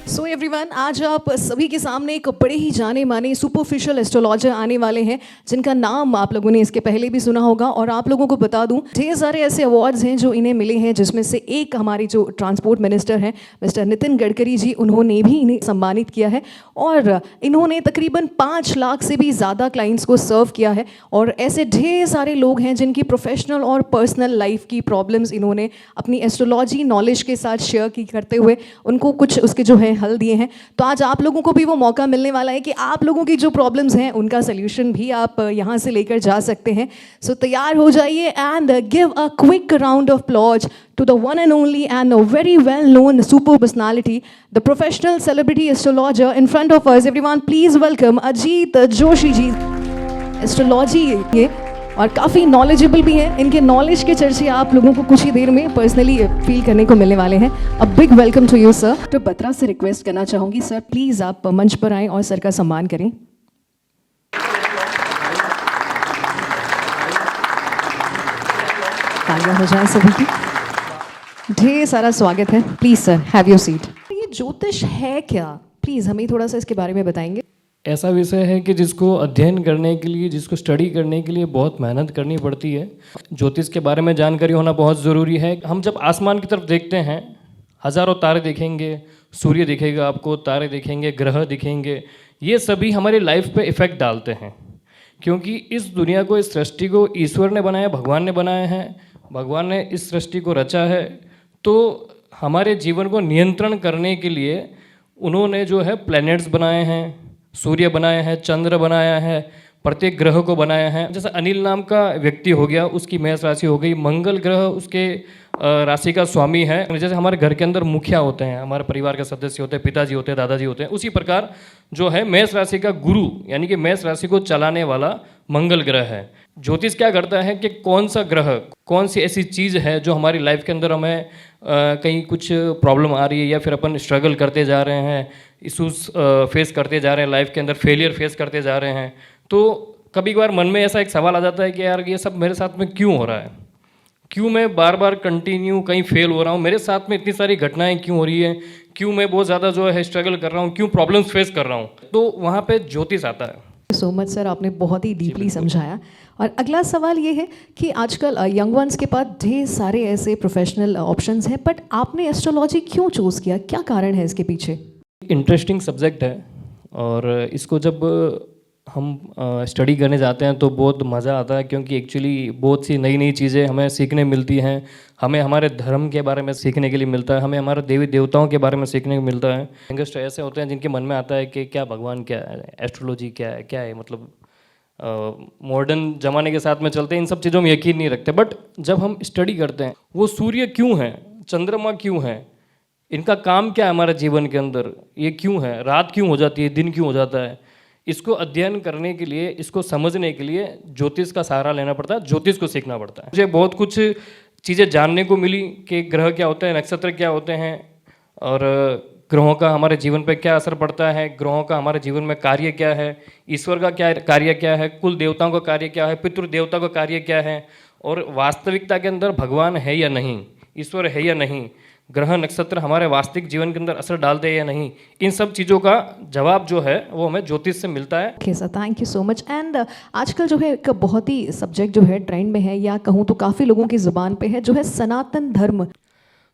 So everyone, आज आप सभी के सामने एक बड़े ही जाने माने सुपरफिशियल एस्ट्रोलॉजर आने वाले हैं जिनका नाम आप लोगों ने इसके पहले भी सुना होगा। और आप लोगों को बता दूं, ढेर सारे ऐसे अवार्ड्स हैं जो इन्हें मिले हैं, जिसमें से एक हमारी जो ट्रांसपोर्ट मिनिस्टर हैं मिस्टर नितिन गडकरी जी, उन्होंने भी इन्हें सम्मानित किया है। और इन्होंने तकरीबन 5 लाख से भी ज़्यादा क्लाइंट्स को सर्व किया है। और ऐसे ढेर सारे लोग हैं जिनकी प्रोफेशनल और पर्सनल लाइफ की प्रॉब्लम्स इन्होंने अपनी एस्ट्रोलॉजी नॉलेज के साथ शेयर की करते हुए उनको कुछ उसके जो है हल दिए हैं। तो आज आप लोगों को भी वो मौका मिलने वाला है कि आप लोगों की जो प्रॉब्लम्स हैं उनका सोल्यूशन भी आप यहाँ से लेकर जा सकते हैं। सो तैयार हो जाइए and give a quick round of applause to the one and only and a very well known super personality, the professional celebrity astrologer in front of us. Everyone please welcome Ajit Joshi ji. Astrology ये और काफ़ी knowledgeable भी हैं। इनके knowledge के चर्चे आप लोगों को कुछ ही देर में पर्सनली फील करने को मिलने वाले हैं। A big welcome to you sir. तो बत्रा से रिक्वेस्ट करना चाहूँगी सर, प्लीज़ आप मंच पर आएँ और सर का सम्मान करें। तालियां हो जाए सभी की। ढेर सारा स्वागत है। Please sir, have your seat. ये ज्योतिष है क्या, प्लीज़ हमें थोड़ा सा इसके बारे में बताएंगे। ऐसा विषय है कि जिसको अध्ययन करने के लिए, जिसको स्टडी करने के लिए बहुत मेहनत करनी पड़ती है। ज्योतिष के बारे में जानकारी होना बहुत ज़रूरी है। हम जब आसमान की तरफ देखते हैं, हज़ारों तारे दिखेंगे, सूर्य दिखेगा आपको, तारे दिखेंगे, ग्रह दिखेंगे। ये सभी हमारी लाइफ पे इफ़ेक्ट डालते हैं, क्योंकि इस दुनिया को, इस सृष्टि को ईश्वर ने बनाया, भगवान ने बनाया है। भगवान ने इस सृष्टि को रचा है, तो हमारे जीवन को नियंत्रण करने के लिए उन्होंने जो है प्लैनेट्स बनाए हैं, सूर्य बनाया है, चंद्र बनाया है, प्रत्येक ग्रह को बनाया है। जैसे अनिल नाम का व्यक्ति हो गया, उसकी मेष राशि हो गई, मंगल ग्रह उसके राशि का स्वामी है। जैसे हमारे घर के अंदर मुखिया होते हैं, हमारे परिवार के सदस्य होते हैं, पिताजी होते हैं, दादाजी होते हैं, उसी प्रकार जो है मेष राशि का गुरु यानी कि मेष राशि को चलाने वाला मंगल ग्रह है। ज्योतिष क्या करता है कि कौन सा ग्रह, कौन सी ऐसी चीज़ है जो हमारी लाइफ के अंदर हमें कहीं कुछ प्रॉब्लम आ रही है, या फिर अपन स्ट्रगल करते जा रहे हैं, इशूज़ फेस करते जा रहे हैं लाइफ के अंदर, फेलियर फेस करते जा रहे हैं। तो कभी कभार मन में ऐसा एक सवाल आ जाता है कि यार ये सब मेरे साथ में क्यों हो रहा है, क्यों मैं बार बार कंटिन्यू कहीं फेल हो रहा हूँ, मेरे साथ में इतनी सारी घटनाएं क्यों हो रही है, क्यों मैं बहुत ज़्यादा जो है स्ट्रगल कर रहा हूँ, क्यों प्रॉब्लम्स फेस कर रहा हूँ। तो वहाँ पे ज्योतिष आता है। सो मच सर, आपने बहुत ही डीपली समझाया। और अगला सवाल ये है कि आजकल यंग वंस के पास ढेर सारे ऐसे प्रोफेशनल ऑप्शंस हैं, बट आपने एस्ट्रोलॉजी क्यों चूज़ किया, क्या कारण है इसके पीछे? इंटरेस्टिंग सब्जेक्ट है, और इसको जब हम स्टडी करने जाते हैं तो बहुत मज़ा आता है, क्योंकि एक्चुअली बहुत सी नई नई चीज़ें हमें सीखने मिलती हैं। हमें हमारे धर्म के बारे में सीखने के लिए मिलता है, हमें हमारे देवी देवताओं के बारे में सीखने को मिलता है। यंगस्टर ऐसे होते हैं जिनके मन में आता है कि क्या भगवान क्या है, एस्ट्रोलॉजी क्या है, मतलब मॉडर्न ज़माने के साथ में चलते हैं, इन सब चीज़ों में यकीन नहीं रखते। बट जब हम स्टडी करते हैं, वो सूर्य क्यों है, चंद्रमा क्यों है, इनका काम क्या है हमारे जीवन के अंदर, ये क्यों है, रात क्यों हो जाती है, दिन क्यों हो जाता है, इसको अध्ययन करने के लिए, इसको समझने के लिए ज्योतिष का सहारा लेना पड़ता है, ज्योतिष को सीखना पड़ता है। मुझे बहुत कुछ चीज़ें जानने को मिली कि ग्रह क्या होते हैं, नक्षत्र क्या होते हैं, और ग्रहों का हमारे जीवन पर क्या असर पड़ता है, ग्रहों का हमारे जीवन में कार्य क्या है, ईश्वर का क्या कार्य क्या है, कुल देवताओं का कार्य क्या है, पितृ देवता का कार्य क्या है, और वास्तविकता के अंदर भगवान है या नहीं, ईश्वर है या नहीं, ग्रह नक्षत्र हमारे वास्तविक जीवन के अंदर असर डालते हैं या नहीं, इन सब चीज़ों का जवाब जो है वो हमें ज्योतिष से मिलता है। Okay sir, thank you so much. And आजकल जो है एक बहुत ही सब्जेक्ट जो है ट्रेंड में है, या कहूँ तो काफ़ी लोगों की ज़ुबान पे है, जो है सनातन धर्म।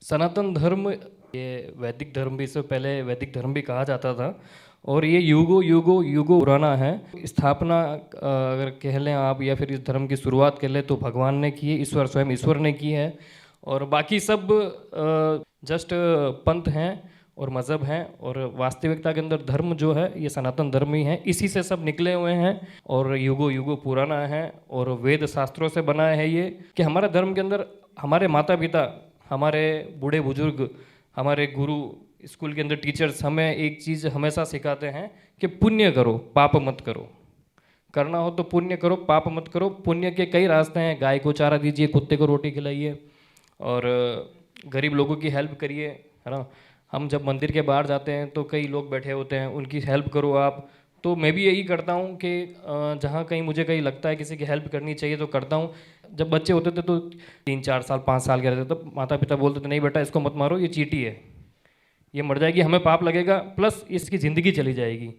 सनातन धर्म, ये वैदिक धर्म भी, इससे पहले वैदिक धर्म भी कहा जाता था, और ये युगो पुराना है। स्थापना अगर कह लें आप, या फिर इस धर्म की शुरुआत कह लें, तो भगवान ने की है, ईश्वर स्वयं ईश्वर ने की है, और बाकी सब जस्ट पंथ हैं और मज़हब हैं, और वास्तविकता के अंदर धर्म जो है ये सनातन धर्म ही है, इसी से सब निकले हुए हैं, और युगो पुराना है, और वेद शास्त्रों से बना है ये, कि हमारे धर्म के अंदर हमारे माता पिता, हमारे बूढ़े बुजुर्ग, हमारे गुरु, स्कूल के अंदर टीचर्स हमें एक चीज़ हमेशा सिखाते हैं कि पुण्य करो, पाप मत करो। करना हो तो पुण्य करो, पाप मत करो। पुण्य के कई रास्ते हैं, गाय को चारा दीजिए, कुत्ते को रोटी खिलाइए, और गरीब लोगों की हेल्प करिए, है ना। हम जब मंदिर के बाहर जाते हैं तो कई लोग बैठे होते हैं, उनकी हेल्प करो आप। तो मैं भी यही करता हूँ कि जहाँ कहीं मुझे कहीं लगता है किसी की हेल्प करनी चाहिए तो करता हूँ। जब बच्चे होते थे तो 3-4 साल 5 साल के रहते थे, तब माता पिता बोलते थे नहीं बेटा इसको मत मारो, ये चींटी है, ये मर जाएगी, हमें पाप लगेगा, प्लस इसकी ज़िंदगी चली जाएगी।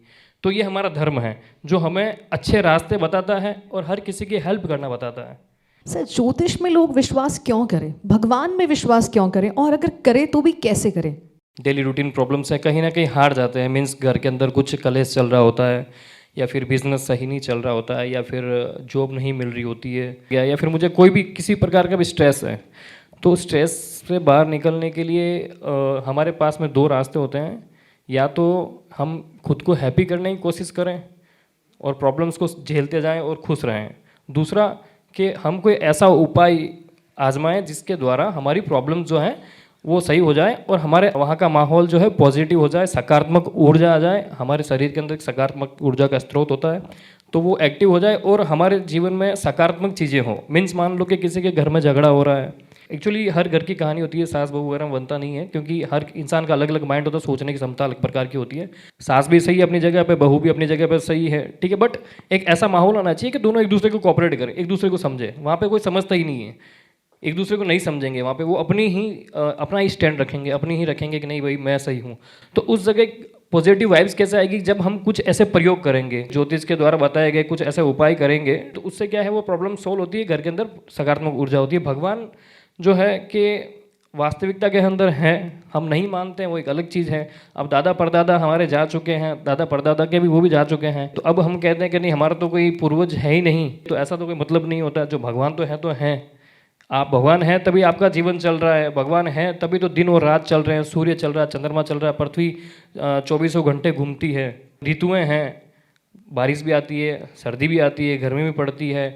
तो ये हमारा धर्म है जो हमें अच्छे रास्ते बताता है और हर किसी की हेल्प करना बताता है। सर, ज्योतिष में लोग विश्वास क्यों करें, भगवान में विश्वास क्यों करें, और अगर करें तो भी कैसे करें? डेली रूटीन प्रॉब्लम्स है, कहीं ना कहीं हार जाते हैं। मीन्स घर के अंदर कुछ कलेश चल रहा होता है, या फिर बिजनेस सही नहीं चल रहा होता है, या फिर जॉब नहीं मिल रही होती है, या फिर मुझे कोई भी किसी प्रकार का भी स्ट्रेस है। तो स्ट्रेस से बाहर निकलने के लिए हमारे पास में दो रास्ते होते हैं। या तो हम खुद को हैप्पी करने की कोशिश करें और प्रॉब्लम्स को झेलते जाएं और खुश रहें। दूसरा कि हम कोई ऐसा उपाय आजमाएं जिसके द्वारा हमारी प्रॉब्लम जो है वो सही हो जाए और हमारे वहाँ का माहौल जो है पॉजिटिव हो जाए, सकारात्मक ऊर्जा आ जाए। हमारे शरीर के अंदर एक सकारात्मक ऊर्जा का स्रोत होता है, तो वो एक्टिव हो जाए और हमारे जीवन में सकारात्मक चीज़ें हों। मीन्स मान लो कि किसी के घर में झगड़ा हो रहा है। एक्चुअली हर घर की कहानी होती है, सास बहू वगैरह में बनता नहीं है, क्योंकि हर इंसान का अलग अलग माइंड होता है, सोचने की क्षमता अलग प्रकार की होती है। सास भी सही है अपनी जगह पे, बहू भी अपनी जगह पे सही है, ठीक है। बट एक ऐसा माहौल आना चाहिए कि दोनों एक दूसरे को कोऑपरेट करें, एक दूसरे को समझे। वहाँ पे कोई समझता ही नहीं है, एक दूसरे को नहीं समझेंगे, वहाँ पे वो अपना ही स्टैंड रखेंगे, अपनी ही रखेंगे कि नहीं भाई मैं सही हूँ। तो उस जगह पॉजिटिव वाइब्स कैसे आएगी? जब हम कुछ ऐसे प्रयोग करेंगे, ज्योतिष के द्वारा बताए गए कुछ ऐसे उपाय करेंगे, तो उससे क्या है वो प्रॉब्लम सोल्व होती है, घर के अंदर सकारात्मक ऊर्जा होती है। भगवान जो है कि वास्तविकता के अंदर है, हम नहीं मानते हैं, वो एक अलग चीज़ है। अब दादा परदादा हमारे जा चुके हैं, दादा परदादा के भी वो भी जा चुके हैं, तो अब हम कहते हैं कि नहीं हमारा तो कोई पूर्वज है ही नहीं, तो ऐसा तो कोई मतलब नहीं होता। जो भगवान तो हैं। आप भगवान हैं तभी आपका जीवन चल रहा है, भगवान है तभी तो दिन और रात चल रहे हैं, सूर्य चल रहा है, चंद्रमा चल रहा है, पृथ्वी 24 घंटे घूमती है, ऋतुएं हैं, बारिश भी आती है, सर्दी भी आती है, गर्मी भी पड़ती है,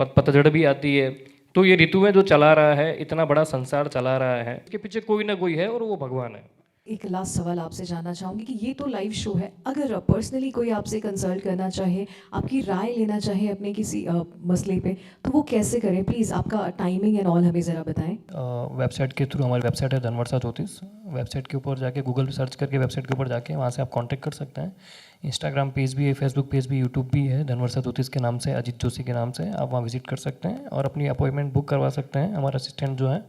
पतझड़ भी आती है। तो ये ऋतुएं जो चला रहा है, इतना बड़ा संसार चला रहा है, इसके पीछे कोई ना कोई है और वो भगवान है। एक लास्ट सवाल आपसे जानना चाहूँगी कि ये तो लाइव शो है, अगर पर्सनली कोई आपसे कंसल्ट करना चाहे, आपकी राय लेना चाहे अपने किसी मसले पे, तो वो कैसे करें? प्लीज़ आपका टाइमिंग एंड ऑल हमें ज़रा बताएं। वेबसाइट के थ्रू, हमारी वेबसाइट है धनवर्षा ज्योतिष, वेबसाइट के ऊपर जाके गूगल पे सर्च करके वेबसाइट के ऊपर जाके वहाँ से आप कांटेक्ट कर सकते हैं। इंस्टाग्राम पेज भी है, फेसबुक पेज भी, यूट्यूब भी है, धनवर्षा ज्योतिष के नाम से, अजीत जोशी के नाम से। आप वहाँ विजिट कर सकते हैं और अपनी अपॉइंटमेंट बुक करवा सकते हैं। हमारा असिस्टेंट जो है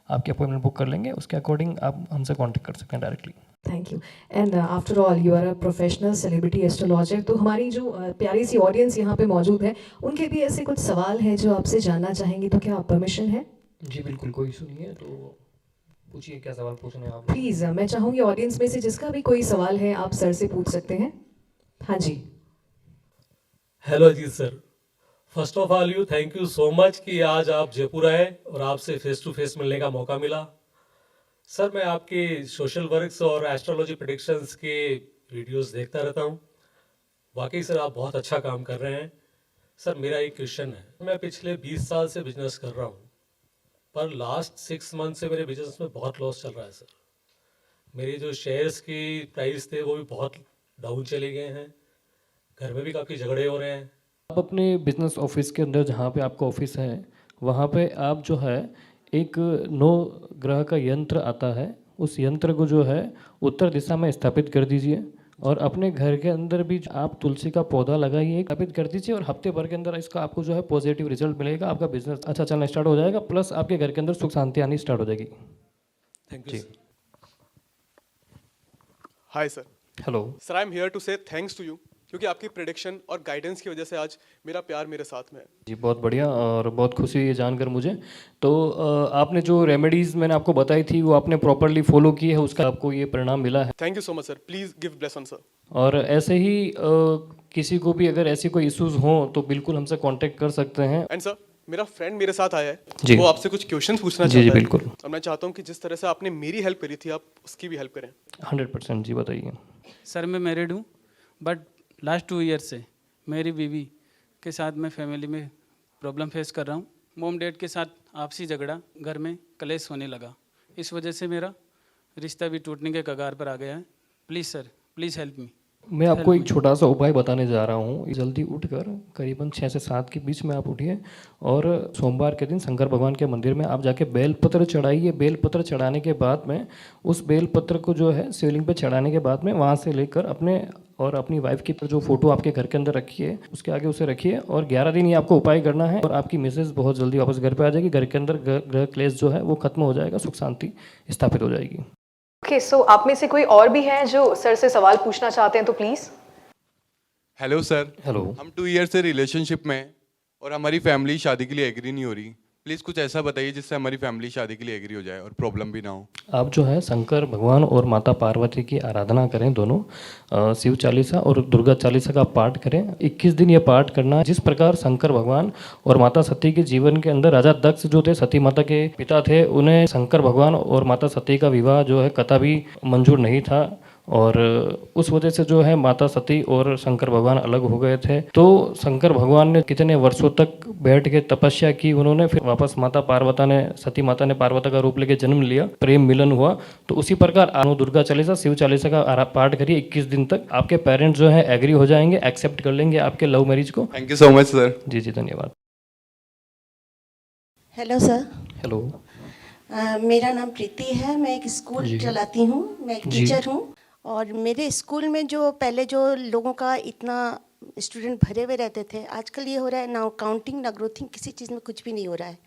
आपकी अपॉइंटमेंट बुक कर लेंगे, उसके अकॉर्डिंग आप हमसे कांटेक्ट कर सकते हैं directly. Thank you. And after all you are a professional celebrity astrologer, तो हमारी जो प्यारी सी ऑडियंस यहाँ पे मौजूद है, उनके भी ऐसे कुछ सवाल हैं जो आपसे जानना चाहेंगे, तो क्या परमिशन है? जी बिल्कुल, कोई इशू नहीं है, तो पूछिए क्या सवाल पूछने हैं आप। प्लीज़ मैं चाहूँगी ऑडियंस में से जिसका भी कोई सवाल है आप सर से पूछ सकते हैं। हाँ जी। Hello Ajit sir, first of all you thank you so much कि आज आप जयपुर आए और आपसे फेस टू फेस मिलने का मौका मिला। सर मैं आपके सोशल वर्क्स और एस्ट्रोलॉजी प्रेडिक्शंस के वीडियोस देखता रहता हूँ। वाकई सर आप बहुत अच्छा काम कर रहे हैं। सर मेरा एक क्वेश्चन है, मैं पिछले 20 साल से बिजनेस कर रहा हूँ, पर लास्ट 6 मंथ से मेरे बिजनेस में बहुत लॉस चल रहा है सर। मेरे जो शेयर्स की प्राइस थे वो भी बहुत डाउन चले गए हैं, घर में भी काफ़ी झगड़े हो रहे हैं। आप अपने बिजनेस ऑफिस के अंदर जहाँ पे आपका ऑफिस है, वहाँ पे आप जो है एक 9 ग्रह का यंत्र आता है, उस यंत्र को जो है उत्तर दिशा में स्थापित कर दीजिए और अपने घर के अंदर भी आप तुलसी का पौधा लगाइए, स्थापित कर दीजिए और हफ्ते भर के अंदर इसका आपको जो है पॉजिटिव रिजल्ट मिलेगा। आपका बिजनेस अच्छा चलना स्टार्ट हो जाएगा, प्लस आपके घर के अंदर सुख शांति आनी स्टार्ट हो जाएगी। Thank you. Hi sir. Hello sir I am here to say thanks to you, क्योंकि आपकी प्रेडिक्शन और गाइडेंस की वजह से आज मेरा प्यार मेरे साथ में है। जी, बहुत बढ़िया और बहुत खुशी हुई ये जानकर मुझे। तो आपने जो रेमेडीज़ मैंने आपको बताई थी वो आपने प्रॉपरली फॉलो की है, उसका आपको ये परिणाम मिला है। Thank you so much sir, please give blessing sir. और ऐसे ही किसी को भी अगर ऐसी कोई इश्यूज हों तो बिल्कुल हमसे कांटेक्ट कर सकते हैं। एंड सर मेरा फ्रेंड मेरे साथ आया जी। है, वो आपसे कुछ क्वेश्चन पूछना जी चाहता है। बिल्कुल। और मैं चाहता हूँ कि जिस तरह से आपने मेरी हेल्प करी थी आप उसकी भी हेल्प करें। 100% जी, बताइए। सर मैं मैरिड हूँ, बट लास्ट 2 ईयर से मेरी बीवी के साथ मैं फैमिली में प्रॉब्लम फेस कर रहा हूँ। मॉम डैड के साथ आपसी झगड़ा, घर में कलेश होने लगा, इस वजह से मेरा रिश्ता भी टूटने के कगार पर आ गया है। Please sir, please help me. मैं आपको एक छोटा सा उपाय बताने जा रहा हूँ। जल्दी उठकर करीबन 6 से 7 के बीच में आप उठिए और सोमवार के दिन शंकर भगवान के मंदिर में आप जाके बेलपत्र चढ़ाइए। बेलपत्र चढ़ाने के बाद में उस बेलपत्र को जो है शिवलिंग पे चढ़ाने के बाद में वहाँ से लेकर अपने और अपनी वाइफ की जो फोटो आपके घर के अंदर रखिए, उसके आगे उसे रखिए और 11 दिन ये आपको उपाय करना है और आपकी मिसेज बहुत जल्दी वापस घर पे आ जाएगी। घर के अंदर ग्रह क्लेश जो है वो खत्म हो जाएगा, सुख शांति स्थापित हो जाएगी। ओके, सो आप में से कोई और भी है जो सर से सवाल पूछना चाहते हैं तो प्लीज़। Hello sir. हेलो। हम 2 ईयर से रिलेशनशिप में हैं और हमारी फैमिली शादी के लिए एग्री नहीं हो रही। प्लीज़ कुछ ऐसा बताइए जिससे हमारी फैमिली शादी के लिए एग्री हो जाए और प्रॉब्लम भी ना हो। आप जो है शंकर भगवान और माता पार्वती की आराधना करें, दोनों शिव चालीसा और दुर्गा चालीसा का पाठ करें। 21 दिन ये पाठ करना। जिस प्रकार शंकर भगवान और माता सती के जीवन के अंदर राजा दक्ष जो थे, सती माता के पिता थे, उन्हें शंकर भगवान और माता सती का विवाह जो है कथा भी मंजूर नहीं था और उस वजह से जो है माता सती और शंकर भगवान अलग हो गए थे। तो शंकर भगवान ने कितने वर्षों तक बैठ के तपस्या की उन्होंने, फिर वापस माता पार्वती ने, सती माता ने पार्वती का रूप लेके जन्म लिया, प्रेम मिलन हुआ। तो उसी प्रकार आप दुर्गा चालीसा शिव चालीसा का पाठ करिए 21 दिन तक। आपके पेरेंट्स जो है एग्री हो जाएंगे, एक्सेप्ट कर लेंगे आपके लव मैरिज को। Thank you so much sir. जी जी, धन्यवाद। Hello sir. हेलो। मेरा नाम प्रीति है। मैं एक स्कूल चलाती हूँ, मैं एक जी। टीचर हूँ। और मेरे स्कूल में जो पहले जो लोगों का इतना स्टूडेंट भरे हुए रहते थे, आजकल ये हो रहा है ना काउंटिंग ना ग्रोथिंग, किसी चीज़ में कुछ भी नहीं हो रहा है।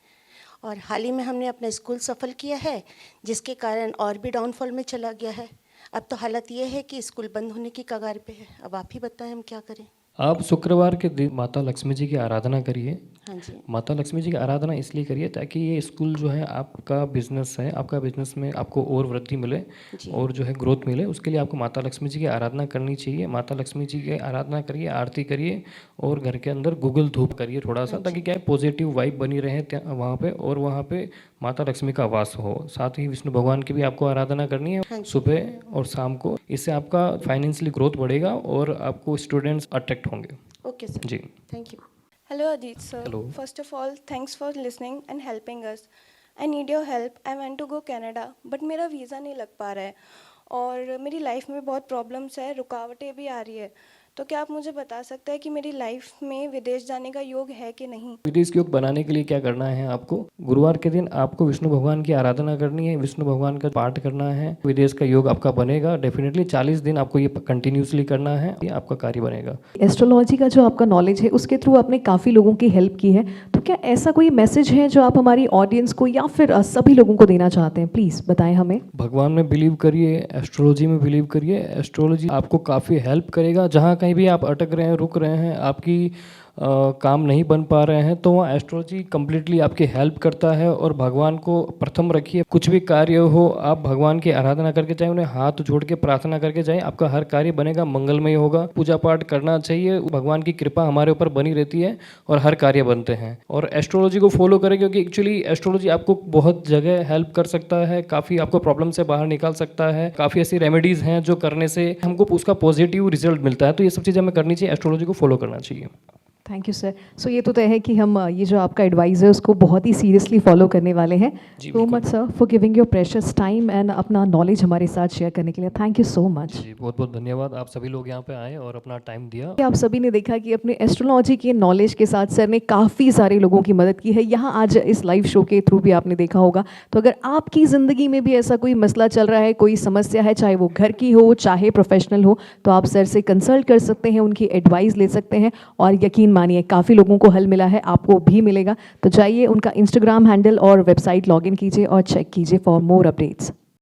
और हाल ही में हमने अपना स्कूल सफल किया है, जिसके कारण और भी डाउनफॉल में चला गया है। अब तो हालत ये है कि स्कूल बंद होने की कगार पे है। अब आप ही बताएं हम क्या करें। आप शुक्रवार के दिन माता लक्ष्मी जी की आराधना करिए। हाँ जी। माता लक्ष्मी जी की आराधना इसलिए करिए ताकि ये स्कूल जो है आपका बिजनेस है, आपका बिजनेस में आपको और वृद्धि मिले और जो है ग्रोथ मिले। उसके लिए आपको माता लक्ष्मी जी की आराधना करनी चाहिए। माता लक्ष्मी जी की आराधना करिए, आरती करिए और घर के अंदर गूगल धूप करिए थोड़ा सा, ताकि क्या है पॉजिटिव वाइब बनी रहे वहाँ पे और वहाँ पे माता लक्ष्मी का वास हो। साथ ही विष्णु भगवान की भी आपको आराधना करनी है सुबह और शाम को। इससे आपका फाइनेंशियली ग्रोथ बढ़ेगा और आपको स्टूडेंट्स अट्रैक्ट होंगे। ओके सर, जी। Thank you. Hello Ajit sir. Hello. First of all, thanks for listening and helping us. I need your help. I want to go Canada, but मेरा visa नहीं लग पा रहा है और मेरी लाइफ में बहुत प्रॉब्लम्स है, रुकावटें भी आ रही है। तो क्या आप मुझे बता सकते हैं कि मेरी लाइफ में विदेश जाने का योग है कि नहीं? विदेश के योग बनाने के लिए क्या करना है आपको? गुरुवार के दिन आपको विष्णु भगवान की आराधना करनी है, विष्णु भगवान का पाठ करना है। विदेश का योग आपका बनेगा डेफिनेटली। 40 दिन आपको ये कंटिन्यूसली करना है, ये आपका कार्य बनेगा। एस्ट्रोलॉजी का जो आपका नॉलेज है उसके थ्रू आपने काफ़ी लोगों की हेल्प की है, तो क्या ऐसा कोई मैसेज है जो आप हमारी ऑडियंस को या फिर सभी लोगों को देना चाहते हैं? प्लीज़ बताएं हमें। भगवान में बिलीव करिए, एस्ट्रोलॉजी में बिलीव करिए। एस्ट्रोलॉजी आपको काफ़ी हेल्प करेगा। जहाँ कहीं भी आप अटक रहे हैं, रुक रहे हैं, आपकी काम नहीं बन पा रहे हैं, तो वहाँ एस्ट्रोलॉजी कम्प्लीटली आपकी हेल्प करता है। और भगवान को प्रथम रखिए। कुछ भी कार्य हो आप भगवान की आराधना करके जाएं, उन्हें हाथ जोड़ के प्रार्थना करके जाएं, आपका हर कार्य बनेगा, मंगलमय होगा। पूजा पाठ करना चाहिए, भगवान की कृपा हमारे ऊपर बनी रहती है और हर कार्य बनते हैं। और एस्ट्रोलॉजी को फॉलो करें, क्योंकि एक्चुअली एस्ट्रोलॉजी आपको बहुत जगह हेल्प कर सकता है, काफ़ी आपको प्रॉब्लम से बाहर निकाल सकता है। काफ़ी ऐसी रेमेडीज़ हैं जो करने से हमको उसका पॉजिटिव रिजल्ट मिलता है। तो ये सब चीज़ें हमें करनी चाहिए, एस्ट्रोलॉजी को फॉलो करना चाहिए। Thank you sir. सो ये तो तय है कि हम ये जो आपका एडवाइस है उसको बहुत ही सीरियसली फॉलो करने वाले हैं। So much sir for giving your precious time and अपना नॉलेज हमारे साथ शेयर करने के लिए। Thank you so much. जी, बहुत बहुत धन्यवाद। आप सभी लोग यहाँ पे आए और अपना टाइम दिया। आप सभी ने देखा कि अपने एस्ट्रोलॉजी के नॉलेज के साथ सर ने काफ़ी सारे लोगों की मदद की है। यहाँ आज इस लाइव शो के थ्रू भी आपने देखा होगा। तो अगर आपकी ज़िंदगी में भी ऐसा कोई मसला चल रहा है, कोई समस्या है, चाहे वो घर की हो चाहे प्रोफेशनल हो, तो आप सर से कंसल्ट कर सकते हैं, उनकी एडवाइस ले सकते हैं और यकीन मानिए काफ़ी लोगों को हल मिला है, आपको भी मिलेगा। तो जाइए उनका इंस्टाग्राम हैंडल और वेबसाइट लॉगिन कीजिए और चेक कीजिए फॉर मोर अपडेट्स।